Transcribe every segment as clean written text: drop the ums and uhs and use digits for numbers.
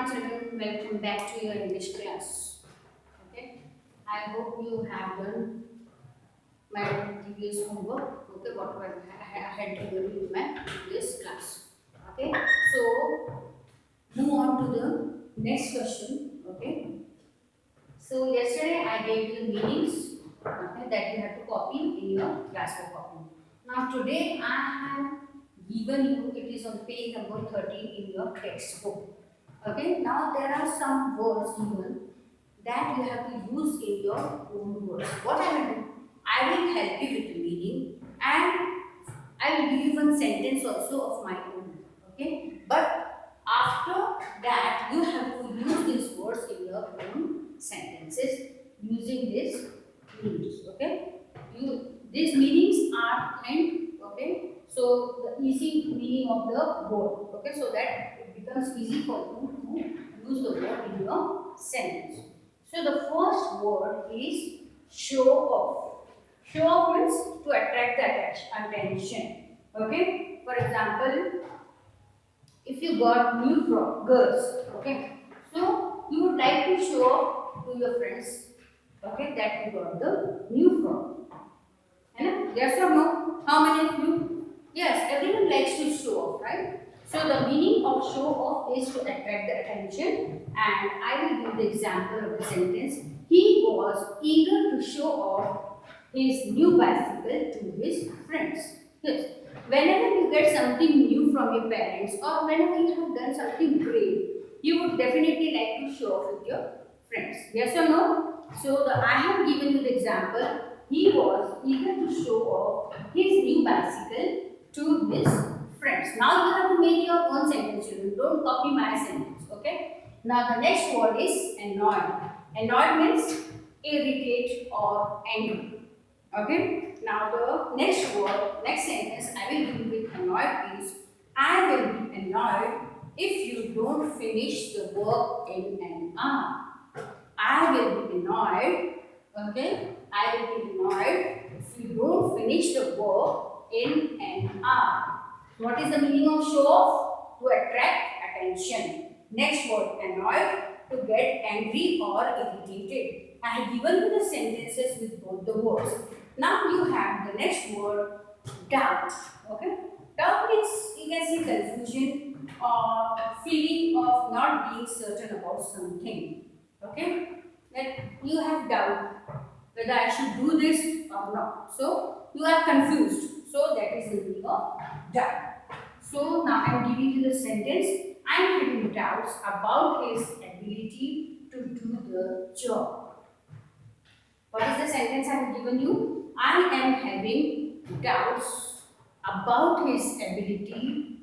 morning children, welcome back to your English class. Okay, I hope you have done my previous homework. Okay, whatever I had given you in my previous class. Okay, so move on to the next question. Okay, so yesterday I gave you the meanings, okay, that you have to copy in your classwork copy. Now today I have given you, it is on page number 13 in your textbook. Okay, now there are some words given that you have to use in your own words. What I will do, I will help you with the meaning and I will give you one sentence also of my own. Okay, but after that you have to use these words in your own sentences using these meanings. Okay, these meanings are hint. Okay, so the easy meaning of the word. Okay, so that it becomes easy for you to use the word in your sentence. So the first word is show off. Show off means to attract the attention. Okay, for example, if you got new girls, okay, so you would like to show off to your friends, okay, that you got the new frock. Yes or no? How many of you? Yes, everyone likes to show off, right? So the meaning of show off is to attract the attention, and I will give the example of the sentence. He was eager to show off his new bicycle to his friends. Yes. Whenever you get something new from your parents or whenever you have done something great, you would definitely like to show off with your friends. Yes or no? So I have given you the example. He was eager to show off his new bicycle to his friends. Now you have to make your own sentence. You don't copy my sentence. Okay. Now the next word is annoyed. Annoyed means irritate or angry. Okay. Now the next word, next sentence I will give with annoyed is I will be annoyed if you don't finish the work in an hour. I will be annoyed. Okay. I will be annoyed if you don't finish the work in an hour. What is the meaning of show off? To attract attention. Next word, annoyed, to get angry or irritated. I have given you the sentences with both the words. Now you have the next word, doubt. Okay? Doubt means you can see confusion or feeling of not being certain about something. Okay? That you have doubt whether I should do this or not. So you are confused. So that is the meaning of doubt. So now I am giving you the sentence. I am having doubts about his ability to do the job. What is the sentence I have given you? I am having doubts about his ability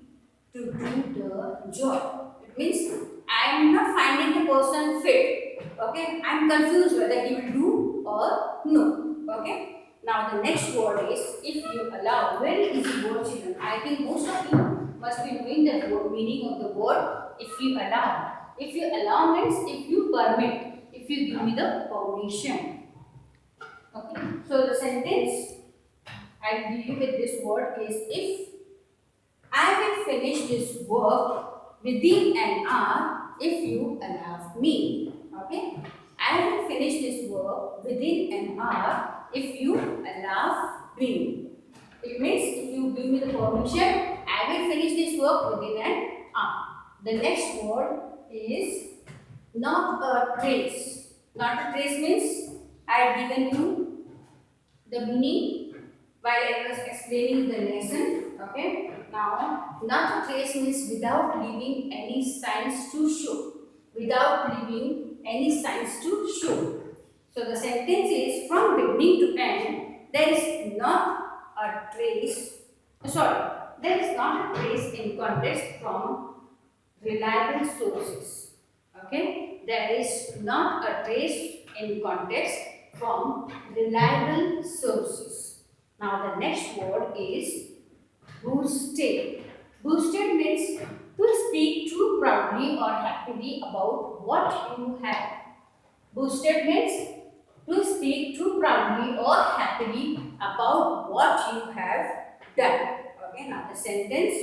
to do the job. It means I am not finding the person fit. Okay, I am confused whether he will do or no. Okay. Now the next word is if you allow. Very easy word, children. I think most of you must be knowing the word, meaning of the word if you allow. If you allow means if you permit, if you give me the permission. Okay. So the sentence I give you with this word is if I will finish this work within an hour if you allow me. Okay. I will finish this work within an hour if you allow me. It means if you give me the permission, I will finish this work within an hour. The next word is not a trace. Not a trace means I have given you the meaning while I was explaining the lesson. Okay. Now, not a trace means without leaving any signs to show. Without leaving any signs to show. So the sentence is from beginning to end, there is not a trace. There is not a trace in context from reliable sources. Okay, there is not a trace in context from reliable sources. Now the next word is boosted. Boosted means to speak too proudly or happily about what you have. Boosted means to speak too proudly or happily about what you have done. Okay, now the sentence.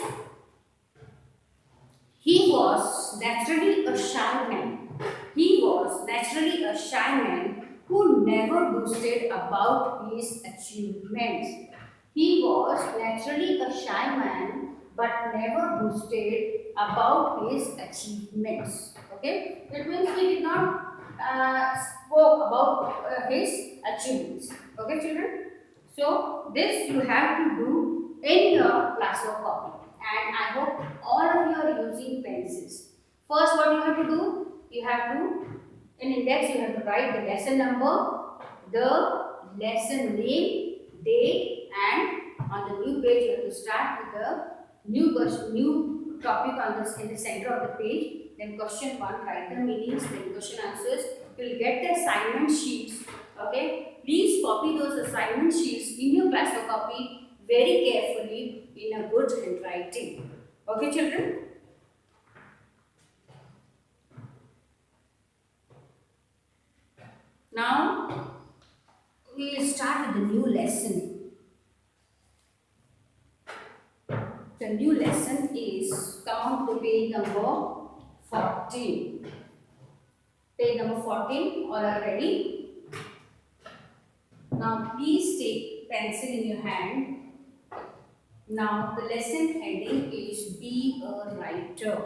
He was naturally a shy man. He was naturally a shy man who never boasted about his achievements. He was naturally a shy man but never boasted about his achievements. Okay, it means he did not spoke about his achievements. Okay, children. So this you have to do in your classwork copy, and I hope all of you are using pencils. First, what you have to do? You have to, in index, you have to write the lesson number, the lesson name, date, and on the new page you have to start with the new topic on this in the center of the page. Then question 1, write the meanings, then question answers. You will get the assignment sheets. Okay, please copy those assignment sheets in your classwork copy very carefully in a good handwriting. Okay, children. Now we will start with the new lesson. The new lesson is, come on to page number 14. Page number 14, all are ready? Now please take pencil in your hand. Now the lesson heading is be a writer.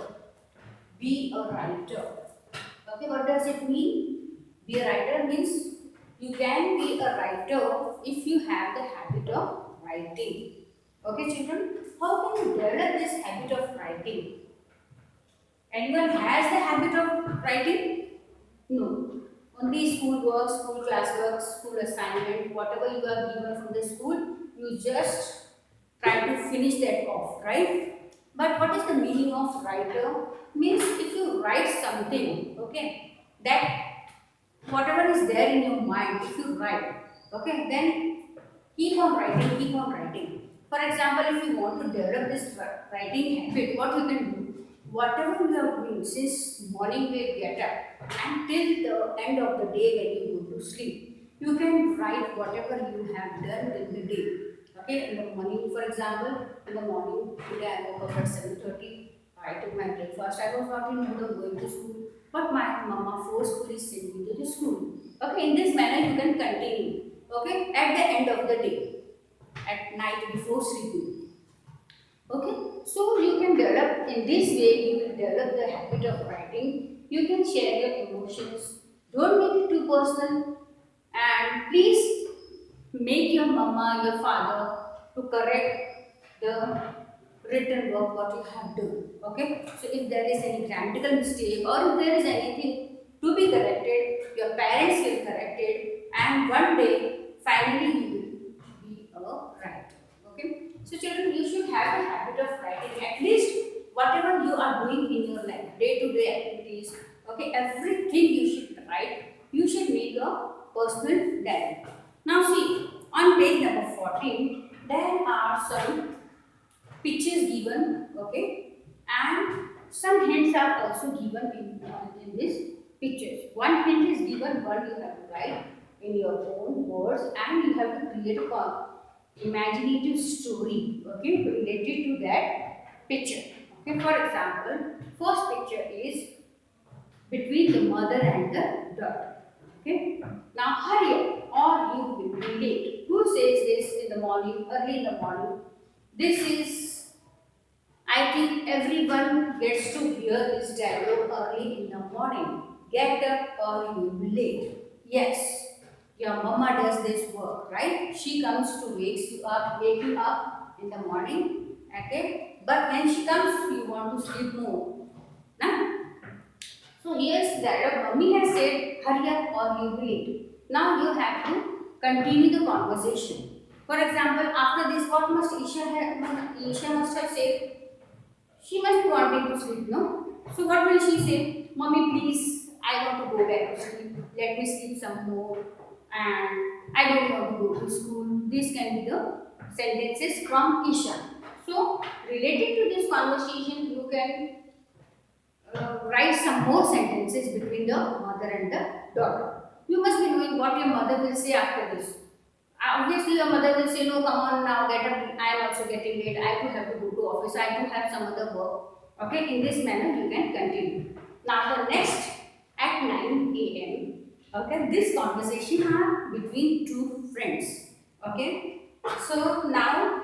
Be a writer. Okay, what does it mean? Be a writer means you can be a writer if you have the habit of writing. Okay, children? How can you develop this habit of writing? Anyone has the habit of writing? No. Only school work, school classwork, school assignment, whatever you are given from the school, you just try to finish that off, right? But what is the meaning of writer? Means if you write something, okay, that whatever is there in your mind, if you write, okay, then keep on writing, keep on writing. For example, if you want to develop this writing habit, what you can do? Whatever you are doing since morning we get up until the end of the day when you go to sleep, you can write whatever you have done in the day. Okay, in the morning, for example, in the morning today I woke up at 7:30. I took my breakfast. I was not in mood of going to school, but my mama forcefully sent me to the school. Okay, in this manner you can continue. Okay, at the end of the day, at night before sleeping. Okay, so you can develop in this way, you will develop the habit of writing. You can share your emotions. Don't make it too personal. And please make your mama, your father to correct the written work what you have done. Okay, so if there is any grammatical mistake or if there is anything to be corrected, your parents will correct it, and one day finally you will be a writer. Okay, so children, you should have a habit of writing at least whatever you are doing in your life, day-to-day activities. Okay, everything you should write. You should make a personal diary. Now see, on page number 14, there are some pictures given, okay, and some hints are also given in these pictures. One hint is given, one you have to write in your own words, and you have to create a imaginative story, okay, related to that picture. Okay, for example, first picture is between the mother and the daughter. Okay, now hurry up or you will be late. Who says this in the morning, early in the morning? This is, I think everyone gets to hear this dialogue early in the morning. Get up or you will be late. Yes, your mama does this work, right? She comes to wake you up in the morning. Okay, but when she comes, you want to sleep more. Nah? So here's the dialogue. Mummy has said, hurry up or you will be late. Now you have to continue the conversation. For example, after this, what must Isha must have said? She must be wanting to sleep, no? So what will she say? Mommy, please, I want to go back to sleep. Let me sleep some more. And I don't want to go to school. These can be the sentences from Isha. So related to this conversation, you can write some more sentences between the mother and the daughter. You must be knowing what your mother will say after this. Obviously, your mother will say, no, come on now, get up. I am also getting late. I too have to go to office. I too have some other work. Okay, in this manner you can continue. Now the next at 9 a.m. Okay, this conversation are between two friends. Okay, so now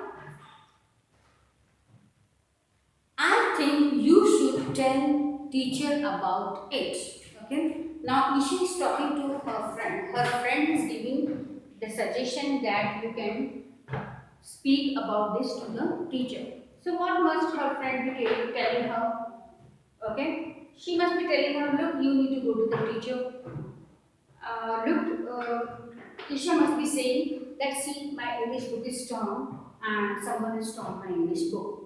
I think you should tell teacher about it. Okay. Now Ishi is talking to her friend. Her friend is giving the suggestion that you can speak about this to the teacher. So what must her friend be telling her? Okay. She must be telling her, look, you need to go to the teacher. Isha must be saying that see, my English book is torn and someone has torn my English book.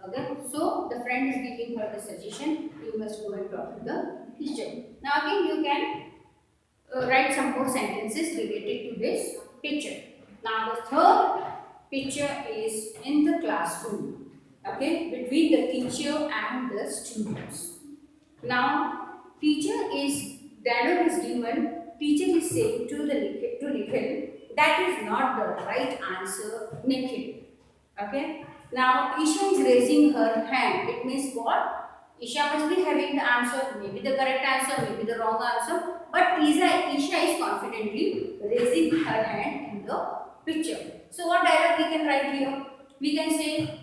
Okay, so the friend is giving her the suggestion, you must go and talk to the teacher. Now again, you can write some more sentences related to this picture. Now the third picture is in the classroom, okay, between the teacher and the students. Now, dialogue is given, teacher is saying to Nikhil, that is not the right answer, Nikhil. Okay. Now, Isha is raising her hand. It means what? Isha must be having the answer, maybe the correct answer, maybe the wrong answer. But Isha is confidently raising her hand in the picture. So, what dialogue we can write here? We can say,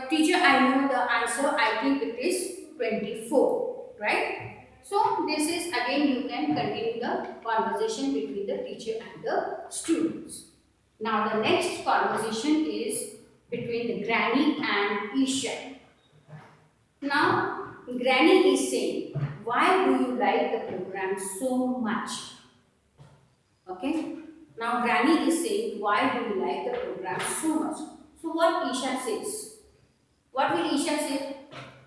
teacher, I know the answer. I think it is 24, right? So this is again you can continue the conversation between the teacher and the students. Now the next conversation is between the granny and Isha. Now granny is saying, why do you like the program so much? Okay. Now granny is saying, why do you like the program so much? So what Isha says? What will Isha say?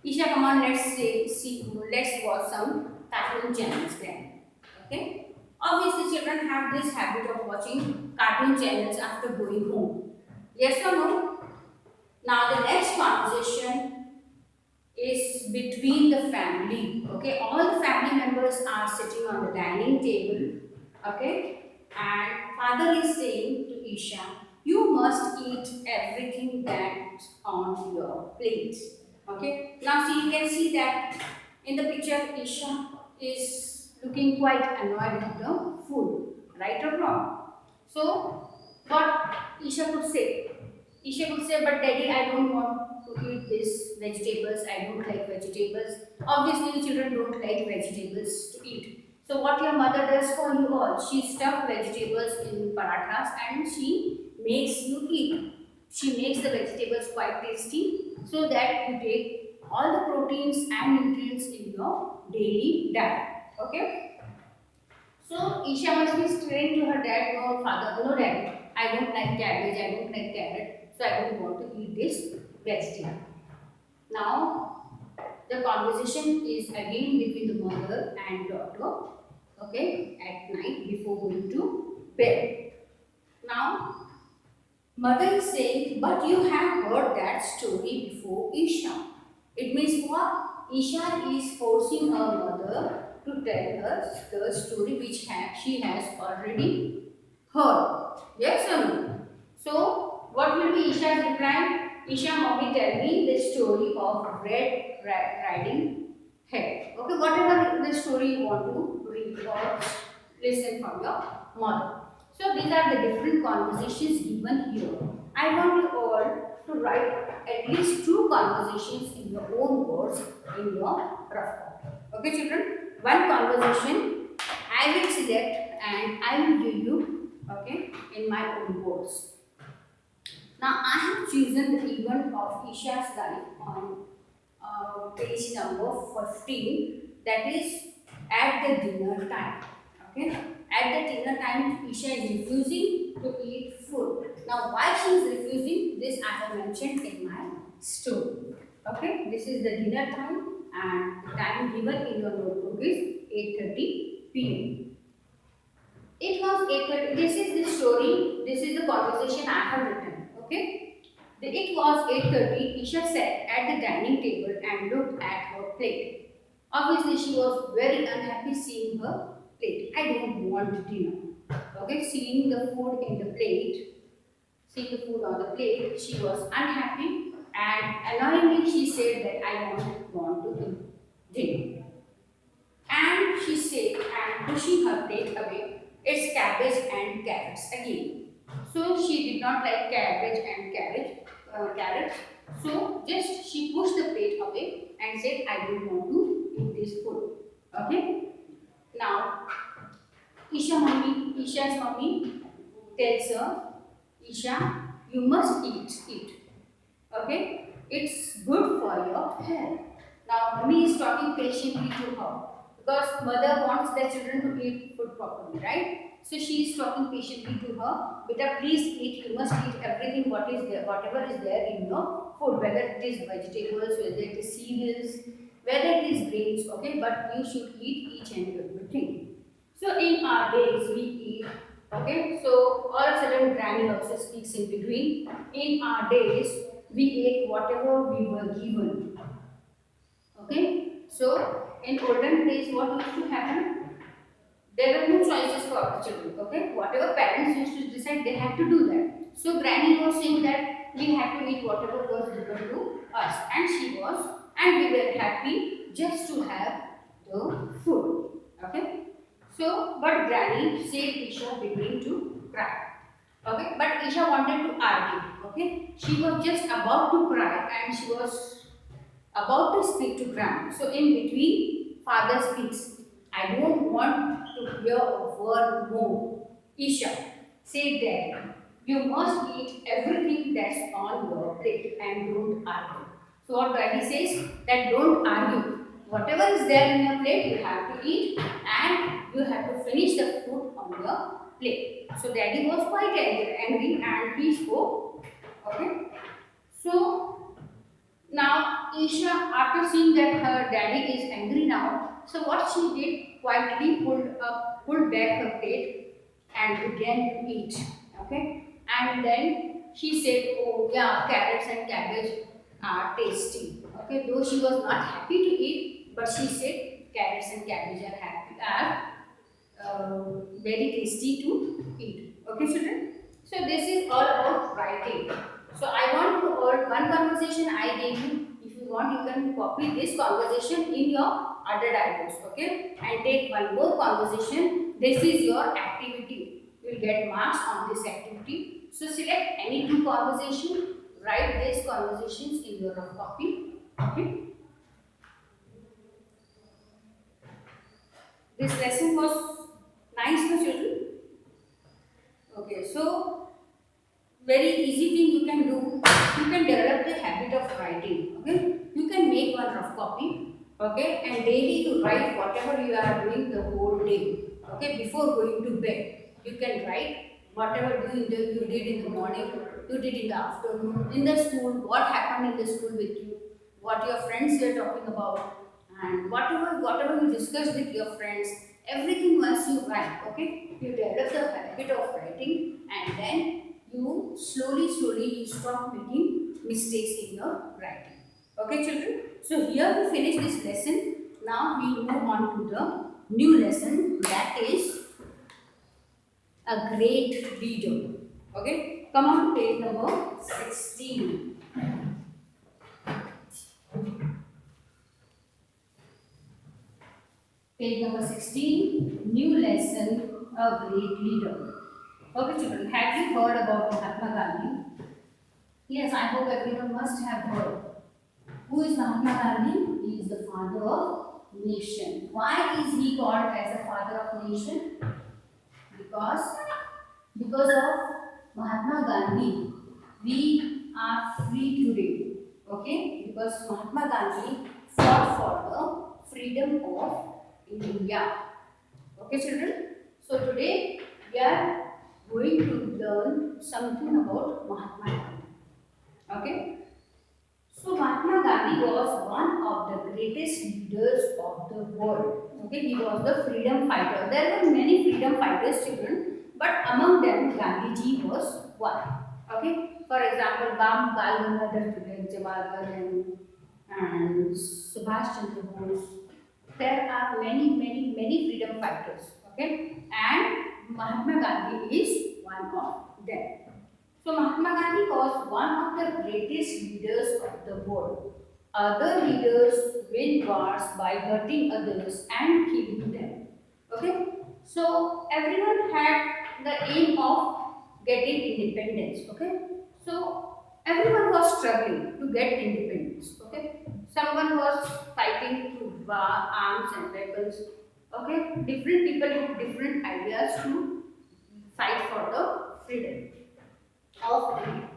Isha, come on, let's watch some cartoon channels then. Okay? Obviously, children have this habit of watching cartoon channels after going home. Yes or no? Now, the next conversation is between the family. Okay? All the family members are sitting on the dining table. Okay? And father is saying to Isha, you must eat everything that's on your plate. Okay. Now see, you can see that in the picture, Isha is looking quite annoyed with the food, right or wrong? So, what Isha could say? Isha could say, but daddy, I don't want to eat this vegetables. I don't like vegetables. Obviously, children don't like vegetables to eat. So, what your mother does for you all? She stuffs vegetables in parathas and she makes you eat. She makes the vegetables quite tasty so that you take all the proteins and nutrients in your daily diet. Okay. So Isha must be saying to her dad, no father, no daddy, I don't like cabbage, I don't like carrot, so I don't want to eat this vegetable. Now the conversation is again between the mother and daughter, okay, at night before going to bed. Now mother is saying, but you have heard that story before, Isha. It means what? Isha is forcing her mother to tell her the story which she has already heard. Yes or no? So, what will be Isha's reply? Isha, mommy, tell me the story of Red Riding Hood. Okay, whatever the story you want to read or listen from your mother. So these are the different conversations given here. I want you all to write at least 2 conversations in your own words in your rough copy. Okay, children? One conversation I will select and I will give you, okay, in my own words. Now I have chosen the event of Isha's life on page number 15, that is at the dinner time. Okay, at the dinner time, Isha is refusing to eat food. Now, why she is refusing? This I have mentioned in my story. Okay, this is the dinner time, and the time given in your notebook is 8:30 p.m. It was 8:30. This is the story. This is the conversation I have written. Okay. It was 8:30. Isha sat at the dining table and looked at her plate. Obviously, she was very unhappy seeing her plate. I don't want dinner. Okay, seeing the food on the plate, she was unhappy and annoyingly she said that I don't want to drink. And she said, and pushing her plate away, it's cabbage and carrots again. So she did not like cabbage and carrots. So just she pushed the plate away and said, I don't want to eat this food. Okay. Now Isha's mommy tells her, Isha, you must eat it. Okay? It's good for your health. Now, mommy is talking patiently to her because mother wants their children to eat food properly, right? So she is talking patiently to her. Beta, please eat. You must eat everything what is there, whatever is there in your food, whether it is vegetables, whether it is cereals, whether it is grains. Okay, but you should eat each and everything. So in our days we eat. Okay, so all of a sudden Granny also speaks in between. In our days we ate whatever we were given. Okay, so in olden days what used to happen? There were no choices for our children. Okay, whatever parents used to decide, they had to do that. So Granny was saying that we had to eat whatever was given to us, and we were happy just to have the food. Okay. So, but Granny said Isha beginning to cry. Okay, but Isha wanted to argue. Okay, she was just about to cry and she was about to speak to Granny. So, in between, father speaks. I don't want to hear a word more. Isha, say Daddy, you must eat everything that's on your plate and don't argue. So, what Daddy says that don't argue. Whatever is there in your plate, you have to eat and you have to finish the food on your plate. So, Daddy was quite angry and he spoke. Okay. So, now Isha, after seeing that her daddy is angry now, so what she did, quietly pulled back her plate and began to eat. Okay, and then she said, "Oh yeah, carrots and cabbage are tasty." Okay, though she was not happy to eat, but she said carrots and cabbage are very tasty to eat. Okay, children. So this is all about writing. So I want to hold one conversation I gave you. If you want, you can copy this conversation in your other diaries, okay? And take one more conversation. This is your activity. You will get marks on this activity. So select any two conversations. Write these conversations in your rough copy. Okay. This lesson was nice, my children. Okay, so very easy thing you can do. You can develop the habit of writing. Okay, you can make one rough copy. Okay, and daily you write whatever you are doing the whole day. Okay, before going to bed, you can write whatever you did in the morning, you did in the afternoon, in the school, what happened in the school with you, what your friends were talking about, and whatever you discussed with your friends. Everything once you write. Okay, you develop the habit of writing, and then you slowly you stop making mistakes in your writing. Okay, children. So here we finish this lesson. Now we move on to the new lesson, that is a great reader. Okay, come on to page number 16. Page number 16, new lesson, a great leader. Okay, children, have you heard about Mahatma Gandhi? Yes, I hope everyone must have heard. Who is Mahatma Gandhi? He is the father of nation. Why is he called as the father of nation? Because of Mahatma Gandhi, we are free today. Okay? Because Mahatma Gandhi fought for the freedom of India. Okay, children? So today we are going to learn something about Mahatma Gandhi. Okay? So Mahatma Gandhi was one of the greatest leaders of the world. Okay, he was the freedom fighter. There were many freedom fighters, children, but among them Gandhiji was one. Okay, for example, Bal Gangadhar Tilak, Jawaharlal and Subhash Chandra Bose. There are many freedom fighters. Okay, and Mahatma Gandhi is one of them. So Mahatma Gandhi was one of the greatest leaders of the world. Other leaders win wars by hurting others and killing them. Okay? So everyone had the aim of getting independence. Okay? So everyone was struggling to get independence. Okay? Someone was fighting through arms and weapons. Okay? Different people had different ideas to fight for the freedom of India.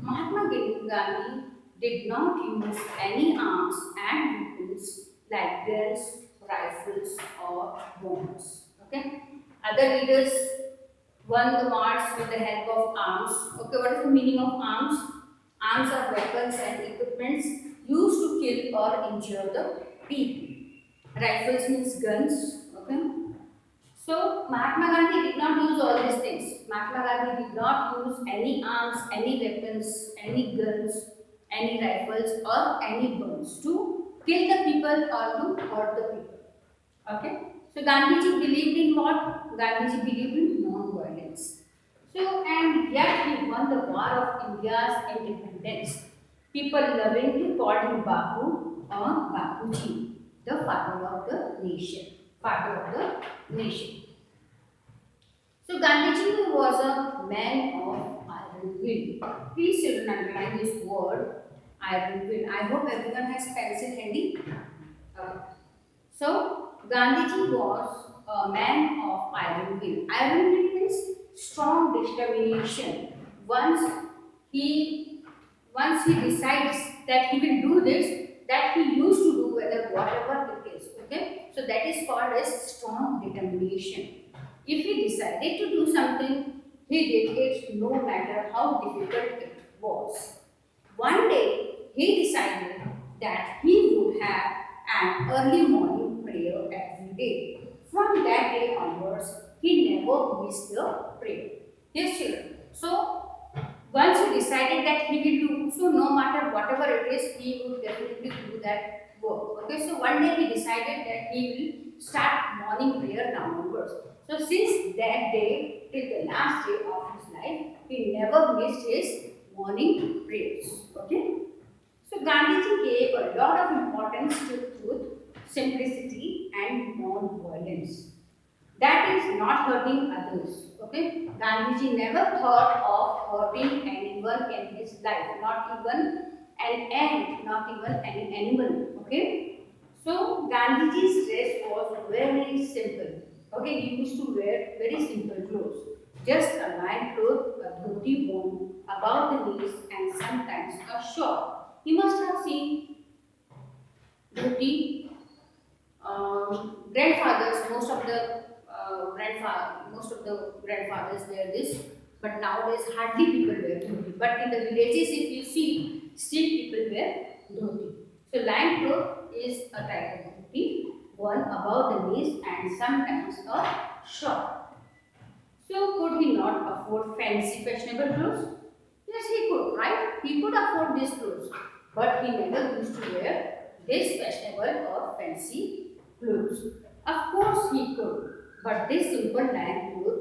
Mahatma Gandhi did not use any arms and weapons like guns, rifles, or bombs. Okay. Other leaders won the march with the help of arms. Okay, what is the meaning of arms? Arms are weapons and equipments used to kill or injure the people. Rifles means guns. Okay. So Mahatma Gandhi did not use all these things. Mahatma Gandhi did not use any arms, any weapons, any guns, any rifles or any bombs to kill the people or to hurt the people. Okay. So Gandhiji believed in what? Gandhiji believed in non-violence. So and yet he won the war of India's independence. People lovingly called him Bapu or Bapuji, the father of the nation. Father of the nation. So Gandhiji was a man of iron will. Please children underline this word iron will. I hope everyone has pencil handy. Uh, so Gandhiji was a man of iron will. Iron will means strong determination. Once he once he decides that he will do this, that he used to do whether whatever it is. Okay, so that is called as strong determination. If he decided to do something, he did it no matter how difficult it was. One day, he decided that he would have an early morning prayer every day. From that day onwards, he never missed the prayer. Yes, children. So, once he decided that he will do, so no matter whatever it is, he would definitely do that work. Okay, so one day he decided that he will start morning prayer now onwards. So since that day till the last day of his life, he never missed his morning prayers. Okay. So Gandhiji gave a lot of importance to truth, simplicity, and non-violence. That is not hurting others. Okay. Gandhiji never thought of hurting anyone in his life, not even an ant, not even an animal. Okay. So Gandhiji's dress was very simple. Okay, he used to wear very simple clothes. Just a light cloth, a dhoti worn about the knees, and sometimes a shawl. You must have seen dhoti. Grandfathers, most of the grandfathers wear this, but nowadays hardly people wear dhoti. But in the villages, if you see, still people wear dhoti. So light cloth is a type of dhoti, one above the knees and sometimes a shawl. So could he not afford fancy fashionable clothes? Yes, he could, right? He could afford these clothes, but he never used to wear this fashionable or fancy clothes. Of course he could, but this simple light cloth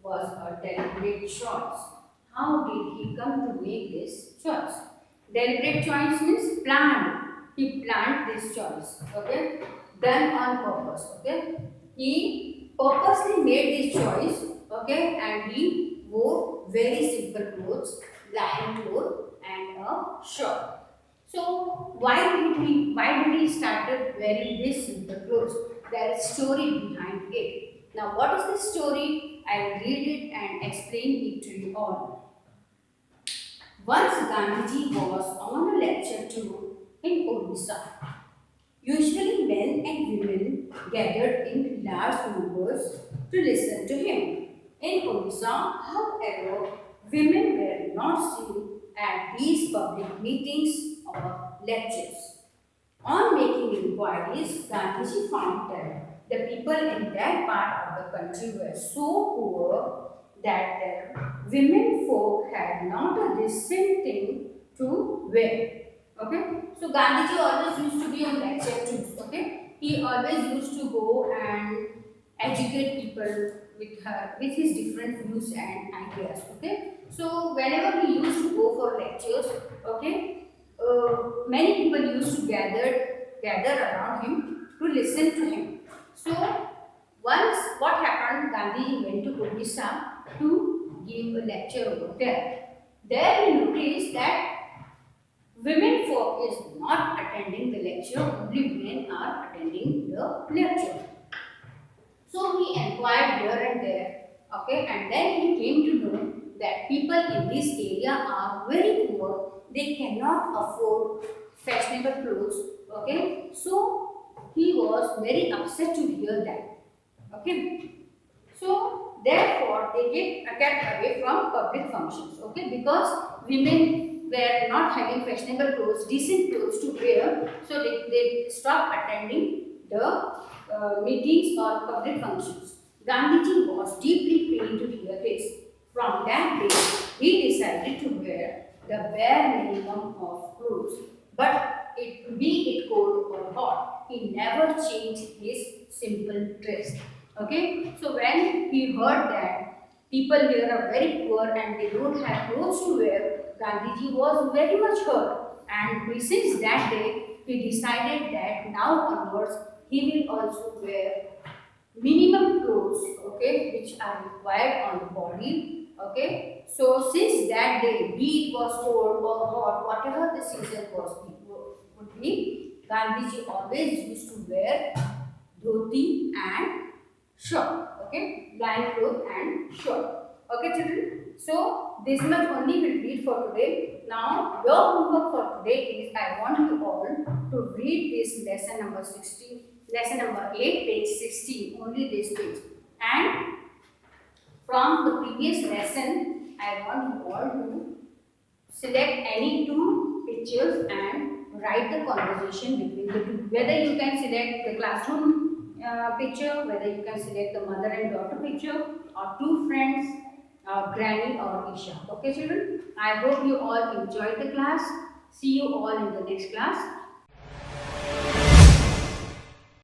was a deliberate choice. How did he come to make this choice? Deliberate choice means planned. He planned this choice, okay? Done on purpose, okay? He purposely made this choice, okay? And he wore very simple clothes, light clothes and a shirt. So why did he started wearing this simple clothes? There is story behind it. Now what is the story? I will read it and explain it to you all. Once Gandhiji was on a lecture tour in Odisha. Usually men and women gathered in large numbers to listen to him. In Odisha, however, women were not seen at these public meetings or lectures. On making inquiries, Gandhiji found that the people in that part of the country were so poor that their women folk had not a decent thing to wear. Okay, so Gandhiji always used to be on lecture too. Okay, he always used to go and educate people with his different views and ideas. Okay, so whenever he used to go for lectures, okay, many people used to gather around him to listen to him. So once what happened, Gandhi went to Odisha to give a lecture over there. There he noticed that women folk is not attending the lecture, only men are attending the lecture. So he inquired here and there, okay, and then he came to know that people in this area are very poor, they cannot afford fashionable clothes, okay. So he was very upset to hear that, okay. So therefore they kept away from public functions, okay, because women were not having fashionable clothes, decent clothes to wear, so they stopped attending the meetings or public functions. Gandhiji was deeply pained to hear this. From that day, he decided to wear the bare minimum of clothes, but be it cold or hot, he never changed his simple dress. Okay, so when he heard that people here are very poor and they don't have clothes to wear, Gandhiji was very much hurt, and since that day he decided that now onwards he will also wear minimum clothes, okay, which are required on the body, okay. So since that day, be it was cold or hot, whatever the season would be, Gandhiji always used to wear dhoti and shirt, okay, blind cloth and shirt, okay, children. So this much only will read for today. Now your homework for today is I want you all to read this lesson number 16. Lesson number 8, page 16, only this page. And from the previous lesson, I want you all to select any two pictures and write the conversation between the two. Whether you can select the classroom picture, whether you can select the mother and daughter picture, or two friends, Granny or Isha. Okay, children? I hope you all enjoyed the class. See you all in the next class.